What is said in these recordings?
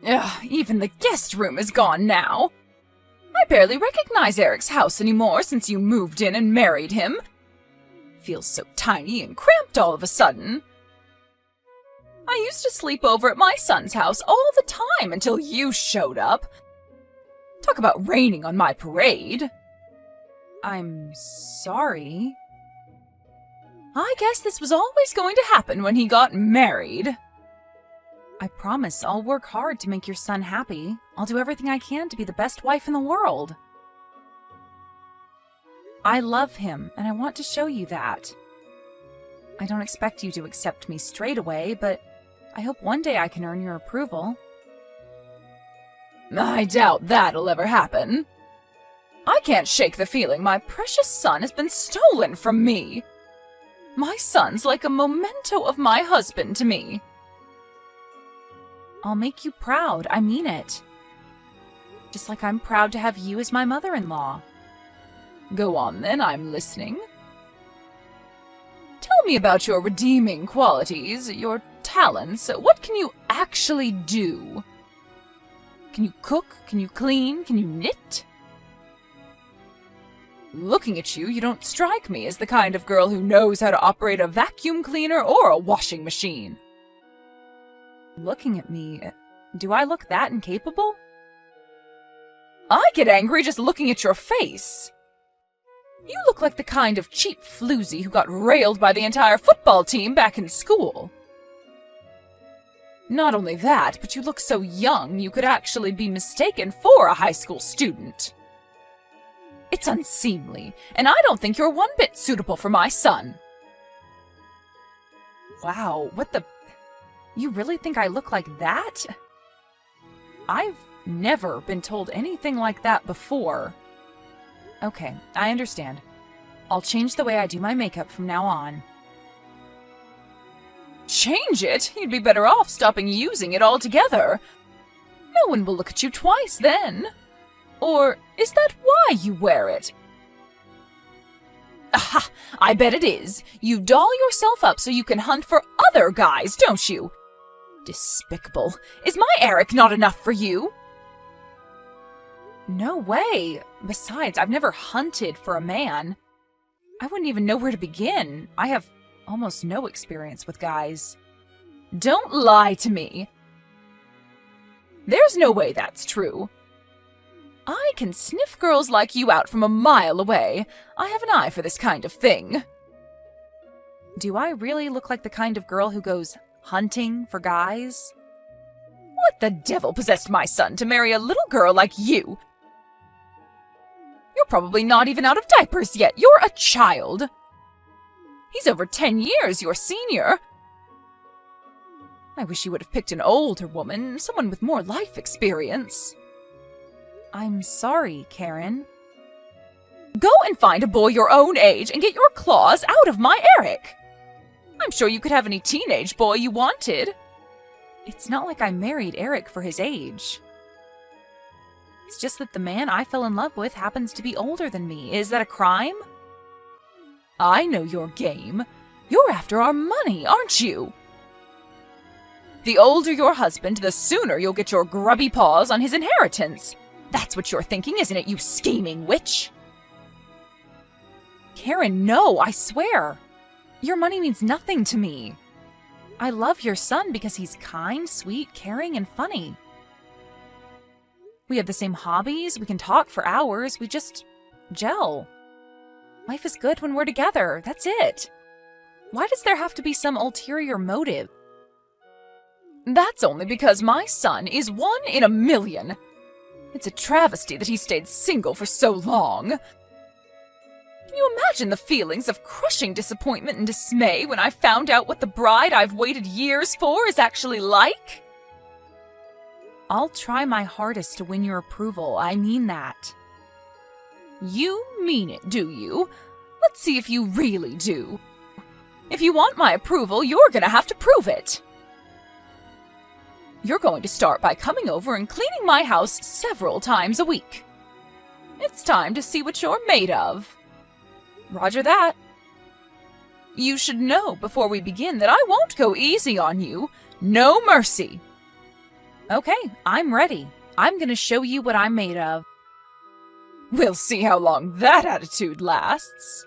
Ugh, even the guest room is gone now. I barely recognize Eric's house anymore since you moved in and married him. Feels so tiny and cramped all of a sudden. I used to sleep over at my son's house all the time until you showed up. Talk about raining on my parade. I'm sorry. I guess this was always going to happen when he got married. I promise I'll work hard to make your son happy. I'll do everything I can to be the best wife in the world. I love him, and I want to show you that. I don't expect you to accept me straight away, but I hope one day I can earn your approval. I doubt that'll ever happen. I can't shake the feeling my precious son has been stolen from me. My son's like a memento of my husband to me. I'll make you proud, I mean it. Just like I'm proud to have you as my mother-in-law. Go on then, I'm listening. Tell me about your redeeming qualities, your talents. What can you actually do? Can you cook? Can you clean? Can you knit? Looking at you, you don't strike me as the kind of girl who knows how to operate a vacuum cleaner or a washing machine. Looking at me, do I look that incapable? I get angry just looking at your face. You look like the kind of cheap floozy who got railed by the entire football team back in school. Not only that, but you look so young you could actually be mistaken for a high school student. It's unseemly, and I don't think you're one bit suitable for my son. Wow, what the... You really think I look like that? I've never been told anything like that before. Okay, I understand. I'll change the way I do my makeup from now on. Change it? You'd be better off stopping using it altogether. No one will look at you twice then. Or is that why you wear it? Aha! I bet it is. You doll yourself up so you can hunt for other guys, don't you? Despicable. Is my Eric not enough for you? No way. Besides, I've never hunted for a man. I wouldn't even know where to begin. I have almost no experience with guys. Don't lie to me. There's no way that's true. I can sniff girls like you out from a mile away. I have an eye for this kind of thing. Do I really look like the kind of girl who goes hunting for guys? What the devil possessed my son to marry a little girl like you? You're probably not even out of diapers yet. You're a child. He's over 10 years your senior. I wish you would have picked an older woman, someone with more life experience. I'm sorry, Karen. Go and find a boy your own age and get your claws out of my Eric. I'm sure you could have any teenage boy you wanted. It's not like I married Eric for his age. It's just that the man I fell in love with happens to be older than me. Is that a crime? I know your game. You're after our money, aren't you? The older your husband, the sooner you'll get your grubby paws on his inheritance. That's what you're thinking, isn't it, you scheming witch? Karen, no, I swear. Your money means nothing to me. I love your son because he's kind, sweet, caring, and funny. We have the same hobbies, we can talk for hours, we just gel. Life is good when we're together, that's it. Why does there have to be some ulterior motive? That's only because my son is 1 in a million. It's a travesty that he stayed single for so long. Can you imagine the feelings of crushing disappointment and dismay when I found out what the bride I've waited years for is actually like? I'll try my hardest to win your approval, I mean that. You mean it, do you? Let's see if you really do. If you want my approval, you're gonna have to prove it. You're going to start by coming over and cleaning my house several times a week. It's time to see what you're made of. Roger that. You should know before we begin that I won't go easy on you. No mercy. Okay, I'm ready. I'm gonna show you what I'm made of. We'll see how long that attitude lasts.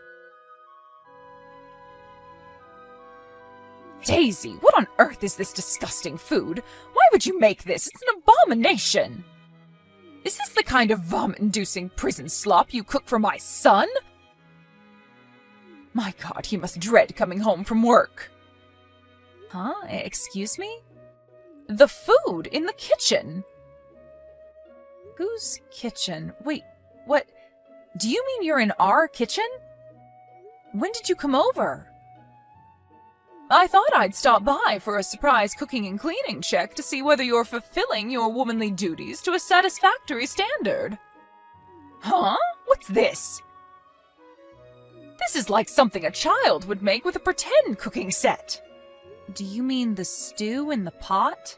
Daisy, what on earth is this disgusting food? Why would you make this? It's an abomination! Is this the kind of vomit-inducing prison slop you cook for my son? My God, he must dread coming home from work. Huh? Excuse me? The food in the kitchen. Whose kitchen? Wait, what? Do you mean you're in our kitchen? When did you come over? I thought I'd stop by for a surprise cooking and cleaning check to see whether you're fulfilling your womanly duties to a satisfactory standard. Huh? What's this? This is like something a child would make with a pretend cooking set. Do you mean the stew in the pot?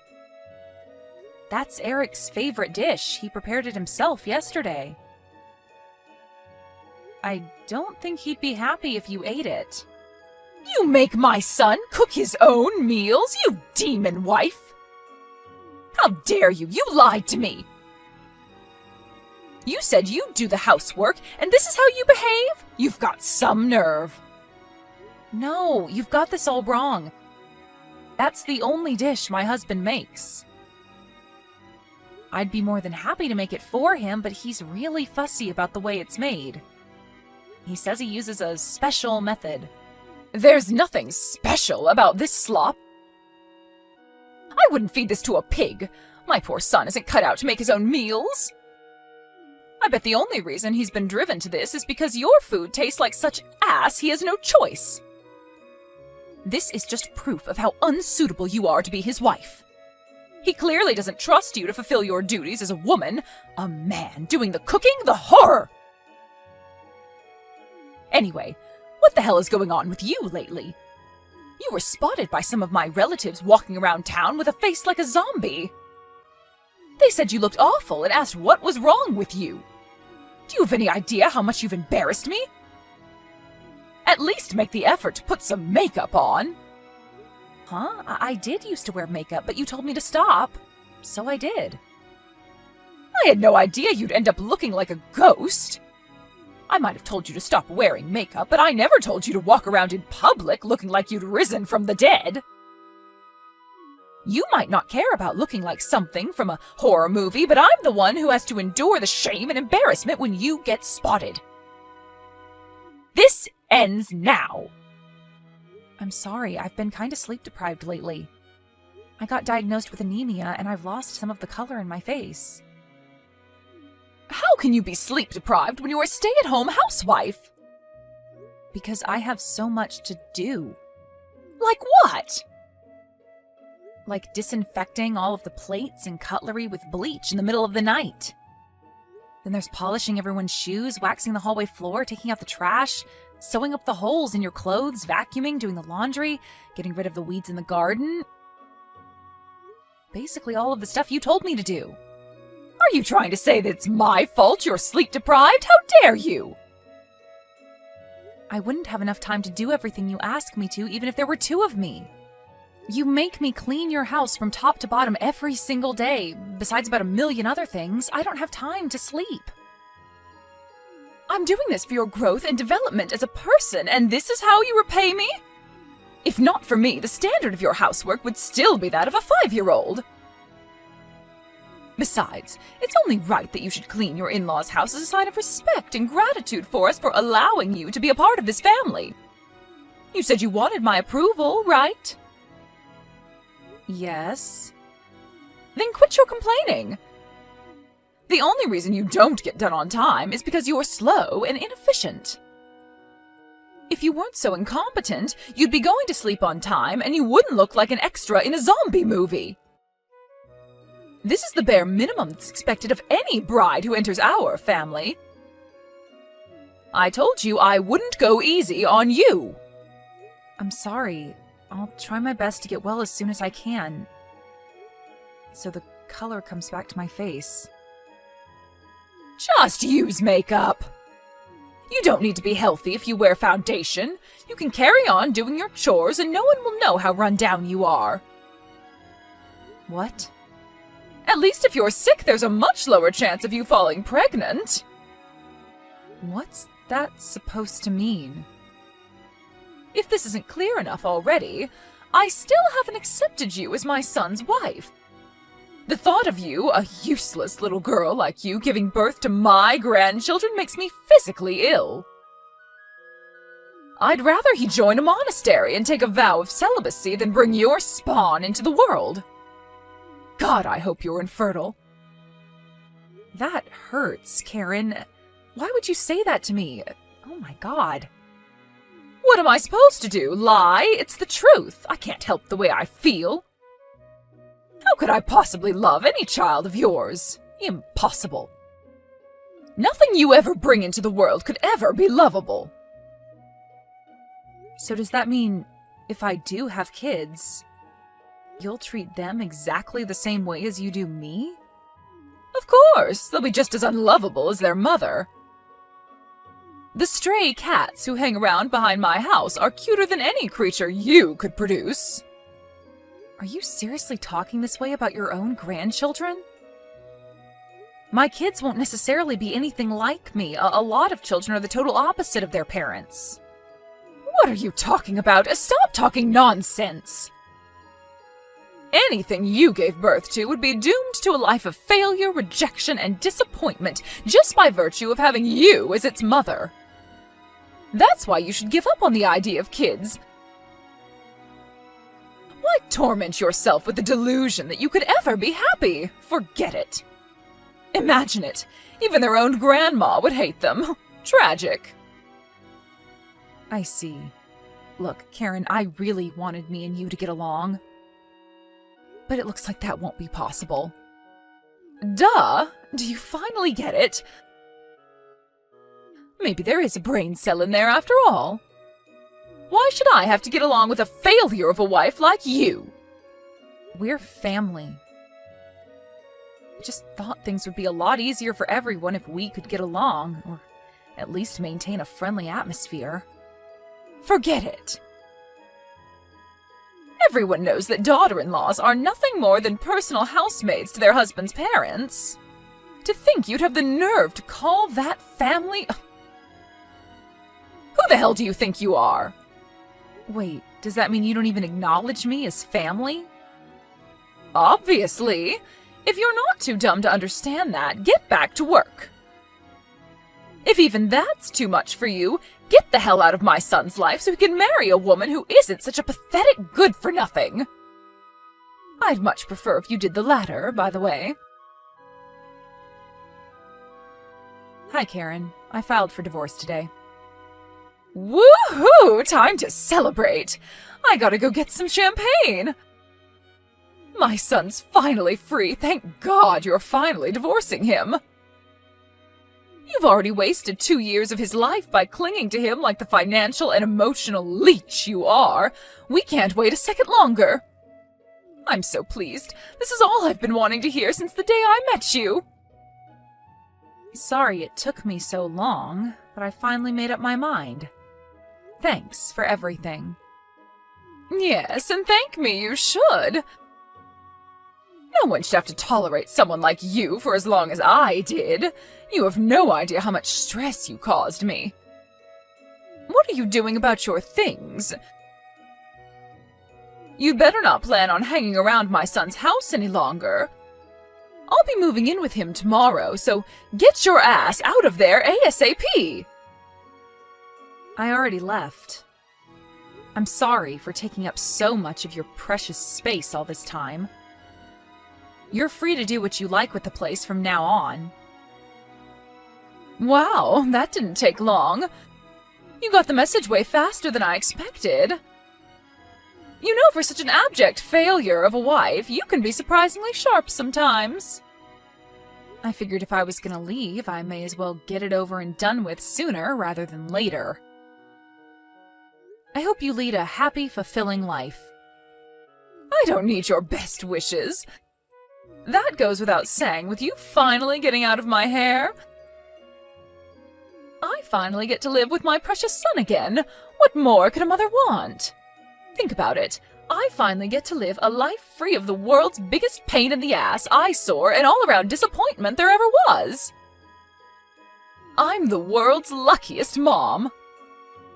That's Eric's favorite dish. He prepared it himself yesterday. I don't think he'd be happy if you ate it. You make my son cook his own meals, you demon wife! How dare you! You lied to me! You said you'd do the housework, and this is how you behave? You've got some nerve. No, you've got this all wrong. That's the only dish my husband makes. I'd be more than happy to make it for him, but he's really fussy about the way it's made. He says he uses a special method. There's nothing special about this slop. I wouldn't feed this to a pig. My poor son isn't cut out to make his own meals. I bet the only reason he's been driven to this is because your food tastes like such ass he has no choice. This is just proof of how unsuitable you are to be his wife. He clearly doesn't trust you to fulfill your duties as a woman. A man doing the cooking? The horror! Anyway, what the hell is going on with you lately? You were spotted by some of my relatives walking around town with a face like a zombie. They said you looked awful and asked what was wrong with you. Do you have any idea how much you've embarrassed me? At least make the effort to put some makeup on. Huh? I did used to wear makeup, but you told me to stop. So I did. I had no idea you'd end up looking like a ghost. I might have told you to stop wearing makeup, but I never told you to walk around in public looking like you'd risen from the dead. You might not care about looking like something from a horror movie, but I'm the one who has to endure the shame and embarrassment when you get spotted. This ends now. I'm sorry, I've been kind of sleep-deprived lately. I got diagnosed with anemia, and I've lost some of the color in my face. How can you be sleep-deprived when you're a stay-at-home housewife? Because I have so much to do. Like what? Like disinfecting all of the plates and cutlery with bleach in the middle of the night. Then there's polishing everyone's shoes, waxing the hallway floor, taking out the trash, sewing up the holes in your clothes, vacuuming, doing the laundry, getting rid of the weeds in the garden. Basically all of the stuff you told me to do. Are you trying to say that it's my fault you're sleep-deprived? How dare you? I wouldn't have enough time to do everything you ask me to, even if there were two of me. You make me clean your house from top to bottom every single day. Besides about a million other things, I don't have time to sleep. I'm doing this for your growth and development as a person, and this is how you repay me? If not for me, the standard of your housework would still be that of a 5-year-old. Besides, it's only right that you should clean your in-laws' house as a sign of respect and gratitude for us for allowing you to be a part of this family. You said you wanted my approval, right? Yes. Then quit your complaining. The only reason you don't get done on time is because you're slow and inefficient. If you weren't so incompetent, you'd be going to sleep on time and you wouldn't look like an extra in a zombie movie. This is the bare minimum that's expected of any bride who enters our family. I told you I wouldn't go easy on you. I'm sorry. I'll try my best to get well as soon as I can. So the color comes back to my face. Just use makeup. You don't need to be healthy if you wear foundation. You can carry on doing your chores and no one will know how run down you are. What? At least if you're sick, there's a much lower chance of you falling pregnant. What's that supposed to mean? If this isn't clear enough already, I still haven't accepted you as my son's wife. The thought of you, a useless little girl like you, giving birth to my grandchildren makes me physically ill. I'd rather he join a monastery and take a vow of celibacy than bring your spawn into the world. God, I hope you're infertile. That hurts, Karen. Why would you say that to me? Oh my God. What am I supposed to do? Lie? It's the truth. I can't help the way I feel. How could I possibly love any child of yours? Impossible. Nothing you ever bring into the world could ever be lovable. So does that mean if I do have kids, you'll treat them exactly the same way as you do me? Of course, they'll be just as unlovable as their mother. The stray cats who hang around behind my house are cuter than any creature you could produce. Are you seriously talking this way about your own grandchildren? My kids won't necessarily be anything like me. A lot of children are the total opposite of their parents. What are you talking about? Stop talking nonsense! Anything you gave birth to would be doomed to a life of failure, rejection, and disappointment just by virtue of having you as its mother. That's why you should give up on the idea of kids. Why torment yourself with the delusion that you could ever be happy? Forget it. Imagine it. Even their own grandma would hate them. Tragic. I see. Look, Karen, I really wanted me and you to get along. But it looks like that won't be possible. Duh! Do you finally get it? Maybe there is a brain cell in there after all. Why should I have to get along with a failure of a wife like you? We're family. I just thought things would be a lot easier for everyone if we could get along, or at least maintain a friendly atmosphere. Forget it. Everyone knows that daughter-in-laws are nothing more than personal housemaids to their husband's parents. To think you'd have the nerve to call that family... Who the hell do you think you are? Wait, does that mean you don't even acknowledge me as family? Obviously. If you're not too dumb to understand that, get back to work. If even that's too much for you, get the hell out of my son's life so he can marry a woman who isn't such a pathetic good-for-nothing. I'd much prefer if you did the latter, by the way. Hi, Karen. I filed for divorce today. Woohoo! Time to celebrate! I gotta go get some champagne! My son's finally free. Thank God you're finally divorcing him. You've already wasted 2 years of his life by clinging to him like the financial and emotional leech you are. We can't wait a second longer. I'm so pleased. This is all I've been wanting to hear since the day I met you. Sorry it took me so long, but I finally made up my mind. Thanks for everything. Yes, and thank me you should. No one should have to tolerate someone like you for as long as I did. You have no idea how much stress you caused me. What are you doing about your things? You'd better not plan on hanging around my son's house any longer. I'll be moving in with him tomorrow, so get your ass out of there ASAP! I already left. I'm sorry for taking up so much of your precious space all this time. You're free to do what you like with the place from now on. Wow, that didn't take long. You got the message way faster than I expected. You know, for such an abject failure of a wife, you can be surprisingly sharp sometimes. I figured if I was gonna leave, I may as well get it over and done with sooner rather than later. I hope you lead a happy, fulfilling life. I don't need your best wishes. That goes without saying, with you finally getting out of my hair. I finally get to live with my precious son again. What more could a mother want? Think about it. I finally get to live a life free of the world's biggest pain in the ass, eyesore, and all-around disappointment there ever was. I'm the world's luckiest mom.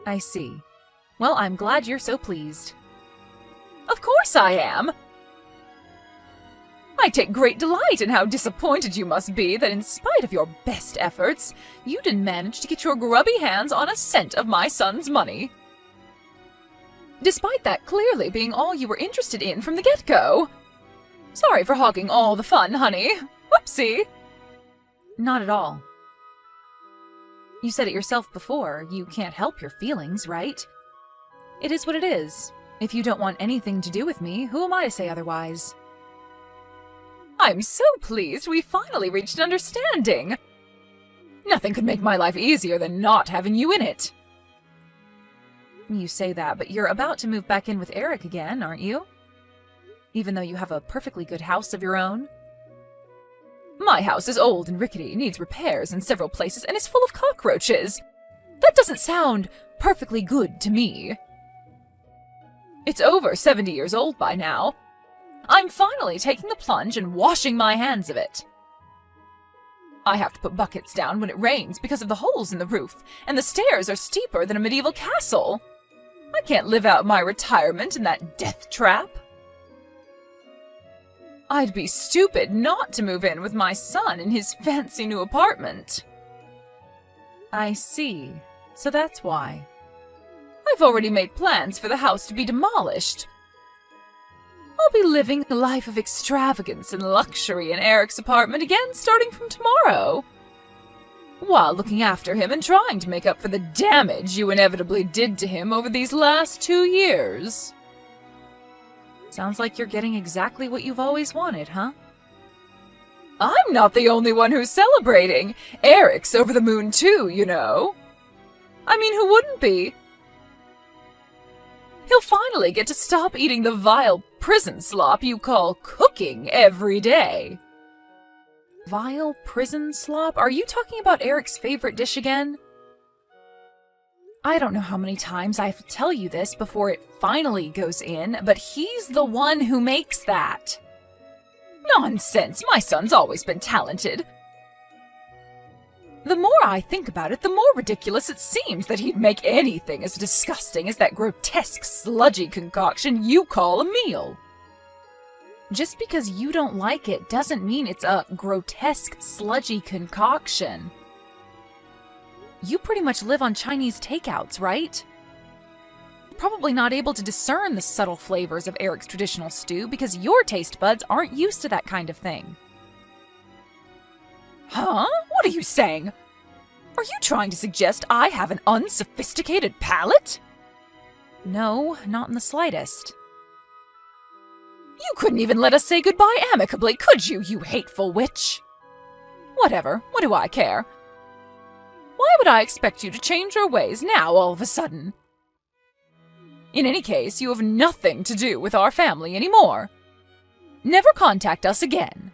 I see. Well, I'm glad you're so pleased. Of course I am. I take great delight in how disappointed you must be that in spite of your best efforts, you didn't manage to get your grubby hands on a cent of my son's money. Despite that clearly being all you were interested in from the get-go. Sorry for hogging all the fun, honey. Whoopsie. Not at all. You said it yourself before, you can't help your feelings, right? It is what it is. If you don't want anything to do with me, who am I to say otherwise? I'm so pleased we finally reached an understanding. Nothing could make my life easier than not having you in it. You say that, but you're about to move back in with Eric again, aren't you? Even though you have a perfectly good house of your own? My house is old and rickety, needs repairs in several places, and is full of cockroaches. That doesn't sound perfectly good to me. It's over 70 years old by now. I'm finally taking the plunge and washing my hands of it. I have to put buckets down when it rains because of the holes in the roof, and the stairs are steeper than a medieval castle. I can't live out my retirement in that death trap. I'd be stupid not to move in with my son in his fancy new apartment. I see. So that's why. I've already made plans for the house to be demolished. I'll be living a life of extravagance and luxury in Eric's apartment again starting from tomorrow, while looking after him and trying to make up for the damage you inevitably did to him over these last 2 years. Sounds like you're getting exactly what you've always wanted, huh? I'm not the only one who's celebrating. Eric's over the moon too, you know. I mean, who wouldn't be? He'll finally get to stop eating the vile prison slop you call cooking every day. Vile prison slop? Are you talking about Eric's favorite dish again? I don't know how many times I have to tell you this before it finally goes in, but he's the one who makes that. Nonsense, my son's always been talented. The more I think about it, the more ridiculous it seems that he'd make anything as disgusting as that grotesque, sludgy concoction you call a meal. Just because you don't like it doesn't mean it's a grotesque, sludgy concoction. You pretty much live on Chinese takeouts, right? Probably not able to discern the subtle flavors of Eric's traditional stew because your taste buds aren't used to that kind of thing. Huh? What are you saying? Are you trying to suggest I have an unsophisticated palate? No, not in the slightest. You couldn't even let us say goodbye amicably, could you, you hateful witch? Whatever, what do I care? Why would I expect you to change your ways now all of a sudden? In any case, you have nothing to do with our family anymore. Never contact us again.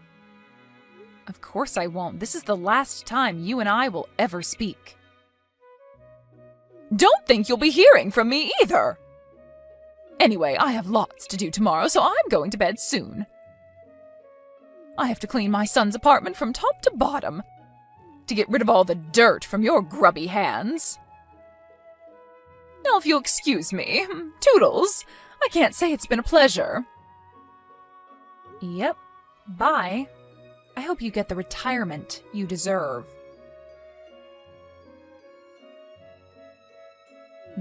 Of course I won't. This is the last time you and I will ever speak. Don't think you'll be hearing from me either. Anyway, I have lots to do tomorrow, so I'm going to bed soon. I have to clean my son's apartment from top to bottom to get rid of all the dirt from your grubby hands. Now, if you'll excuse me, toodles, I can't say it's been a pleasure. Yep, bye. I hope you get the retirement you deserve.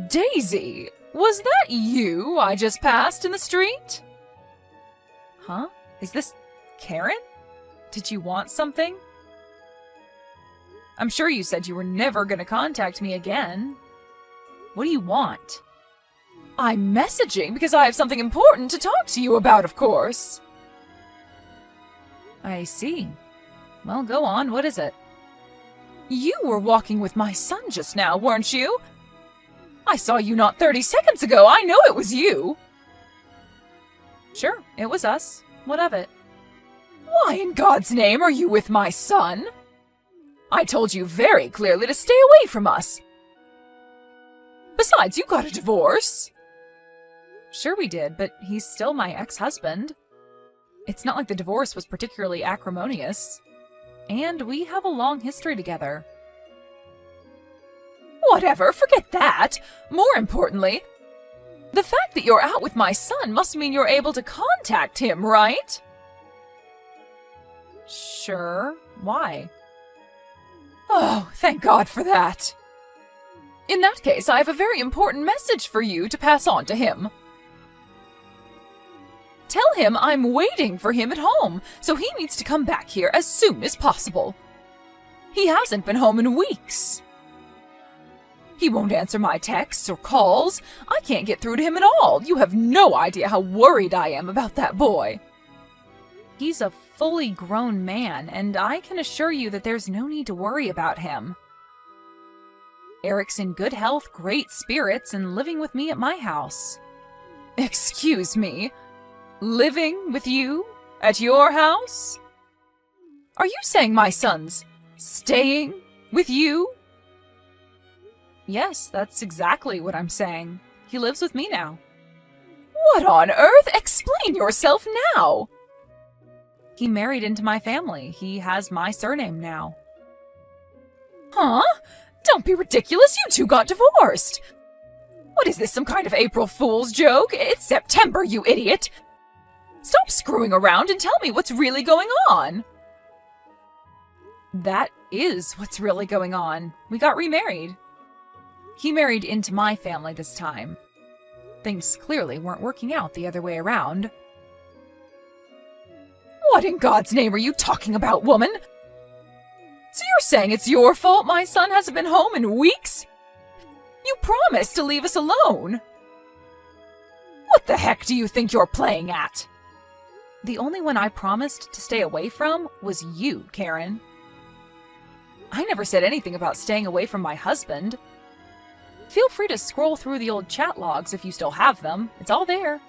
Daisy, was that you I just passed in the street? Huh? Is this Karen? Did you want something? I'm sure you said you were never going to contact me again. What do you want? I'm messaging because I have something important to talk to you about, of course. I see. Well, go on. What is it? You were walking with my son just now, weren't you? I saw you not 30 seconds ago. I know it was you. Sure, it was us. What of it? Why in God's name are you with my son? I told you very clearly to stay away from us. Besides, you got a divorce. Sure we did, but he's still my ex-husband. It's not like the divorce was particularly acrimonious. And we have a long history together. Whatever, forget that! More importantly, the fact that you're out with my son must mean you're able to contact him, right? Sure. Why? Oh, thank God for that. In that case, I have a very important message for you to pass on to him. Tell him I'm waiting for him at home, so he needs to come back here as soon as possible. He hasn't been home in weeks. He won't answer my texts or calls. I can't get through to him at all. You have no idea how worried I am about that boy. He's a fully grown man, and I can assure you that there's no need to worry about him. Eric's in good health, great spirits, and living with me at my house. Excuse me? Living with you? At your house? Are you saying my son's staying with you? Yes, that's exactly what I'm saying. He lives with me now. What on earth? Explain yourself now! He married into my family. He has my surname now. Huh? Don't be ridiculous, you two got divorced! What is this, some kind of April Fool's joke? It's September, you idiot! Stop screwing around and tell me what's really going on! That is what's really going on. We got remarried. He married into my family this time. Things clearly weren't working out the other way around. What in God's name are you talking about, woman? So you're saying it's your fault my son hasn't been home in weeks? You promised to leave us alone. What the heck do you think you're playing at? The only one I promised to stay away from was you, Karen. I never said anything about staying away from my husband. Feel free to scroll through the old chat logs if you still have them. It's all there.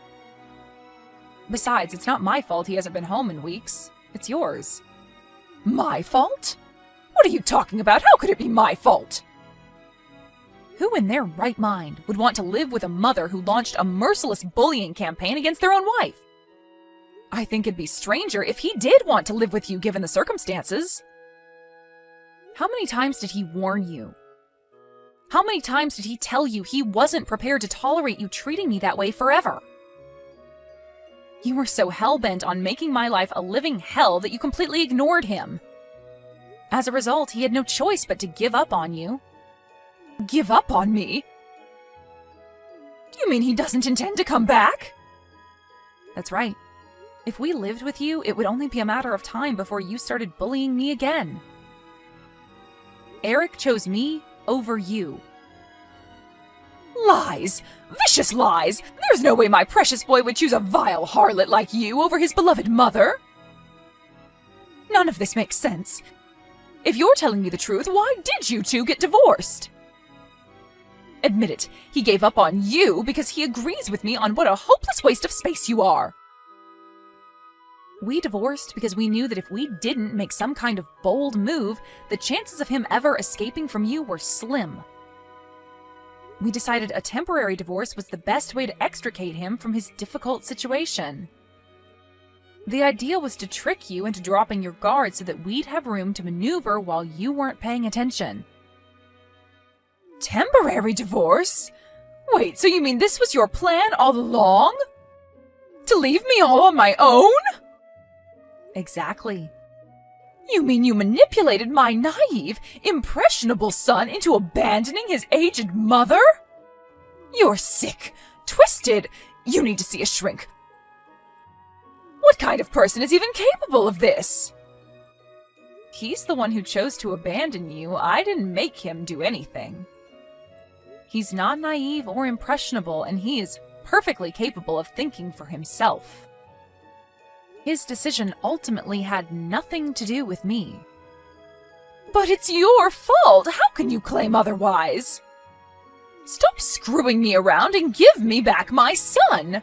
Besides, it's not my fault he hasn't been home in weeks. It's yours. My fault? What are you talking about? How could it be my fault? Who in their right mind would want to live with a mother who launched a merciless bullying campaign against their own wife? I think it'd be stranger if he did want to live with you given the circumstances. How many times did he warn you? How many times did he tell you he wasn't prepared to tolerate you treating me that way forever? You were so hell-bent on making my life a living hell that you completely ignored him. As a result, he had no choice but to give up on you. Give up on me? Do you mean he doesn't intend to come back? That's right. If we lived with you, it would only be a matter of time before you started bullying me again. Eric chose me over you. Lies! Vicious lies! There's no way my precious boy would choose a vile harlot like you over his beloved mother! None of this makes sense. If you're telling me the truth, why did you two get divorced? Admit it, he gave up on you because he agrees with me on what a hopeless waste of space you are. We divorced because we knew that if we didn't make some kind of bold move, the chances of him ever escaping from you were slim. We decided a temporary divorce was the best way to extricate him from his difficult situation. The idea was to trick you into dropping your guard so that we'd have room to maneuver while you weren't paying attention. Temporary divorce? Wait, so you mean this was your plan all along? To leave me all on my own? Exactly. You mean you manipulated my naive, impressionable son into abandoning his aged mother? You're sick, twisted. You need to see a shrink. What kind of person is even capable of this? He's the one who chose to abandon you. I didn't make him do anything. He's not naive or impressionable, and he is perfectly capable of thinking for himself. His decision ultimately had nothing to do with me. But it's your fault! How can you claim otherwise? Stop screwing me around and give me back my son!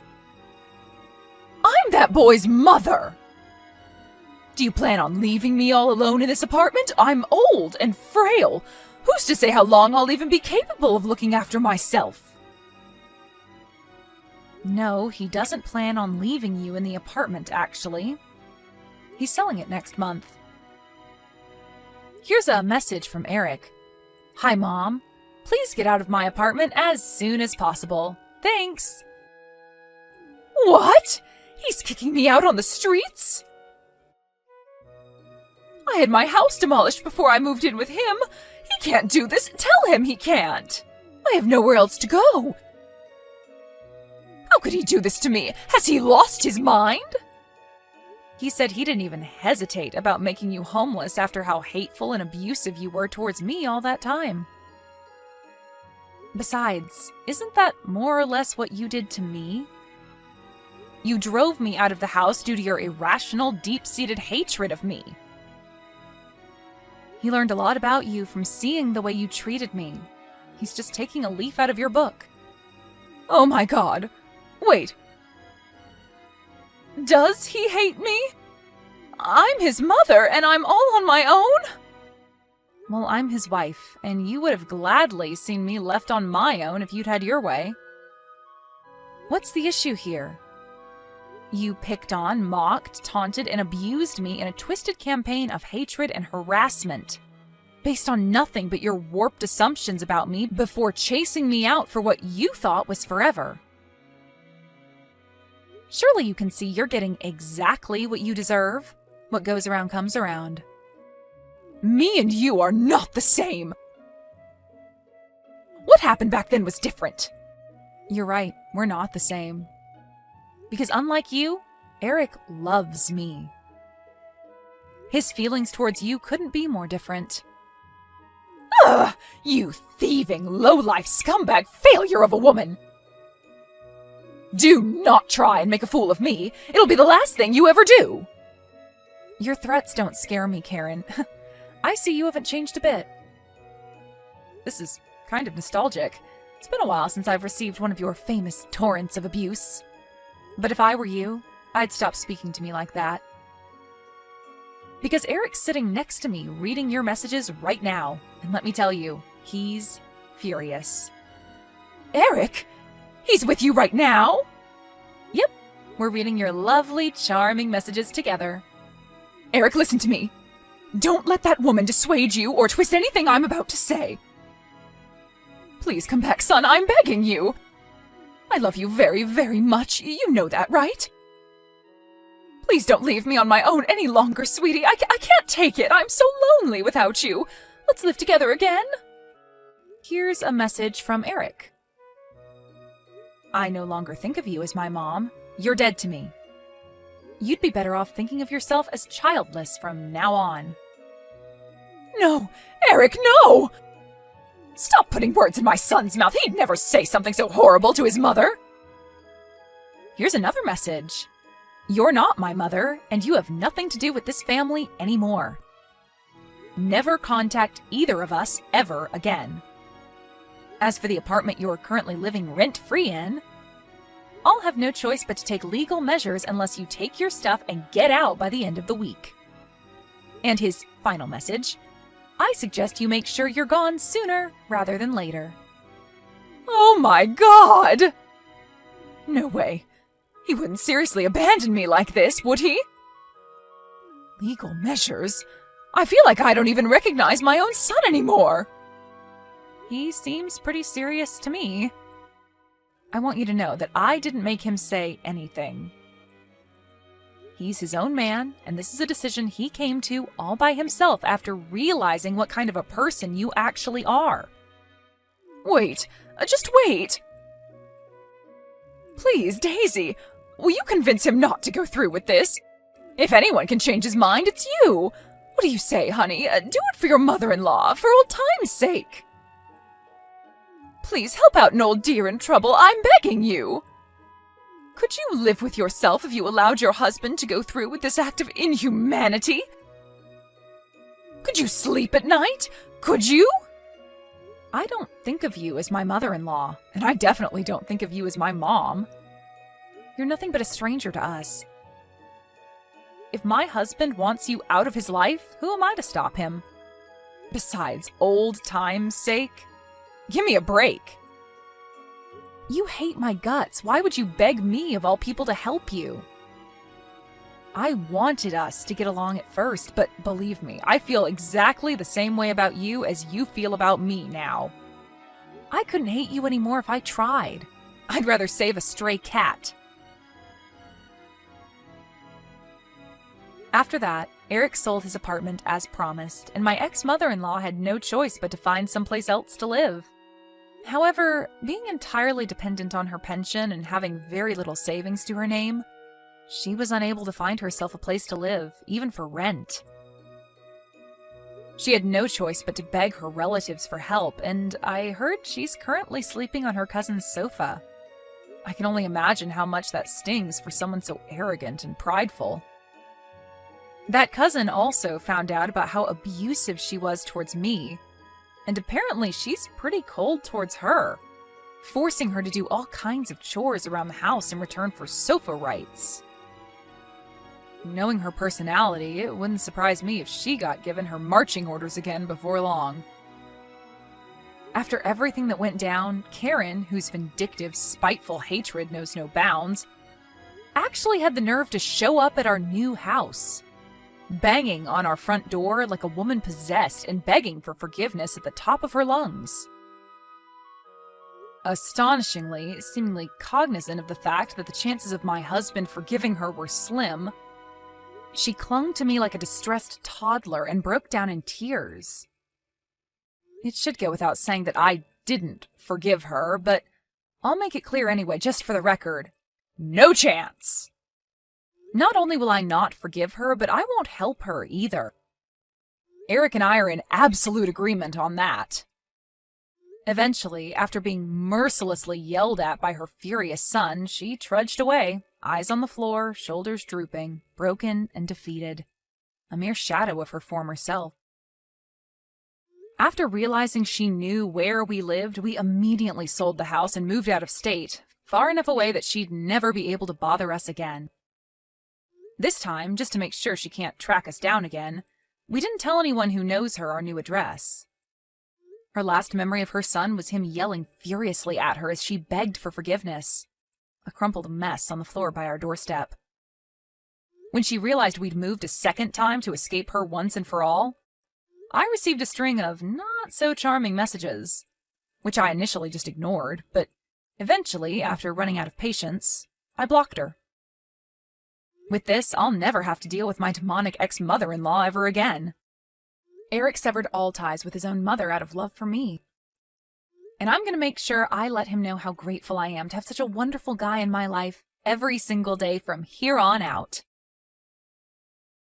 I'm that boy's mother! Do you plan on leaving me all alone in this apartment? I'm old and frail. Who's to say how long I'll even be capable of looking after myself? No, he doesn't plan on leaving you in the apartment, actually. He's selling it next month. Here's a message from Eric. Hi, Mom. Please get out of my apartment as soon as possible. Thanks. What? He's kicking me out on the streets? I had my house demolished before I moved in with him. He can't do this. Tell him he can't. I have nowhere else to go. How could he do this to me? Has he lost his mind? He said he didn't even hesitate about making you homeless after how hateful and abusive you were towards me all that time. Besides, isn't that more or less what you did to me? You drove me out of the house due to your irrational, deep-seated hatred of me. He learned a lot about you from seeing the way you treated me. He's just taking a leaf out of your book. Oh my God. Wait. Does he hate me? I'm his mother, and I'm all on my own? Well, I'm his wife, and you would have gladly seen me left on my own if you'd had your way. What's the issue here? You picked on, mocked, taunted, and abused me in a twisted campaign of hatred and harassment, based on nothing but your warped assumptions about me before chasing me out for what you thought was forever. Surely you can see you're getting exactly what you deserve. What goes around comes around. Me and you are not the same. What happened back then was different. You're right, we're not the same. Because unlike you, Eric loves me. His feelings towards you couldn't be more different. Ugh! You thieving, low-life scumbag failure of a woman! Do not try and make a fool of me. It'll be the last thing you ever do. Your threats don't scare me, Karen. I see you haven't changed a bit. This is kind of nostalgic. It's been a while since I've received one of your famous torrents of abuse. But if I were you, I'd stop speaking to me like that. Because Eric's sitting next to me reading your messages right now. And let me tell you, he's furious. Eric? He's with you right now? Yep, we're reading your lovely, charming messages together. Eric, listen to me. Don't let that woman dissuade you or twist anything I'm about to say. Please come back, son, I'm begging you. I love you very, very much. You know that, right? Please don't leave me on my own any longer, sweetie. I can't take it. I'm so lonely without you. Let's live together again. Here's a message from Eric. I no longer think of you as my mom. You're dead to me. You'd be better off thinking of yourself as childless from now on. No! Eric, no! Stop putting words in my son's mouth. He'd never say something so horrible to his mother. Here's another message. You're not my mother, and you have nothing to do with this family anymore. Never contact either of us ever again. As for the apartment you're currently living rent-free in, I'll have no choice but to take legal measures unless you take your stuff and get out by the end of the week. And his final message, I suggest you make sure you're gone sooner rather than later. Oh my God! No way. He wouldn't seriously abandon me like this, would he? Legal measures? I feel like I don't even recognize my own son anymore. He seems pretty serious to me. I want you to know that I didn't make him say anything. He's his own man, and this is a decision he came to all by himself after realizing what kind of a person you actually are. Wait, just wait. Please, Daisy, will you convince him not to go through with this? If anyone can change his mind, it's you. What do you say, honey? Do it for your mother-in-law, for old time's sake. Please help out an old dear in trouble, I'm begging you. Could you live with yourself if you allowed your husband to go through with this act of inhumanity? Could you sleep at night? Could you? I don't think of you as my mother-in-law, and I definitely don't think of you as my mom. You're nothing but a stranger to us. If my husband wants you out of his life, who am I to stop him? Besides, old time's sake, give me a break. You hate my guts. Why would you beg me, of all people, to help you? I wanted us to get along at first, but believe me, I feel exactly the same way about you as you feel about me now. I couldn't hate you anymore if I tried. I'd rather save a stray cat. After that, Eric sold his apartment as promised, and my ex-mother-in-law had no choice but to find someplace else to live. However, being entirely dependent on her pension and having very little savings to her name, she was unable to find herself a place to live, even for rent. She had no choice but to beg her relatives for help, and I heard she's currently sleeping on her cousin's sofa. I can only imagine how much that stings for someone so arrogant and prideful. That cousin also found out about how abusive she was towards me, and apparently she's pretty cold towards her, forcing her to do all kinds of chores around the house in return for sofa rights. Knowing her personality, it wouldn't surprise me if she got given her marching orders again before long. After everything that went down, Karen, whose vindictive, spiteful hatred knows no bounds, actually had the nerve to show up at our new house, banging on our front door like a woman possessed and begging for forgiveness at the top of her lungs. Astonishingly, seemingly cognizant of the fact that the chances of my husband forgiving her were slim, she clung to me like a distressed toddler and broke down in tears. It should go without saying that I didn't forgive her, but I'll make it clear anyway, just for the record. No chance! Not only will I not forgive her, but I won't help her either. Eric and I are in absolute agreement on that. Eventually, after being mercilessly yelled at by her furious son, she trudged away, eyes on the floor, shoulders drooping, broken and defeated, a mere shadow of her former self. After realizing she knew where we lived, we immediately sold the house and moved out of state, far enough away that she'd never be able to bother us again. This time, just to make sure she can't track us down again, we didn't tell anyone who knows her our new address. Her last memory of her son was him yelling furiously at her as she begged for forgiveness, a crumpled mess on the floor by our doorstep. When she realized we'd moved a second time to escape her once and for all, I received a string of not-so-charming messages, which I initially just ignored, but eventually, after running out of patience, I blocked her. With this, I'll never have to deal with my demonic ex-mother-in-law ever again. Eric severed all ties with his own mother out of love for me. And I'm going to make sure I let him know how grateful I am to have such a wonderful guy in my life every single day from here on out.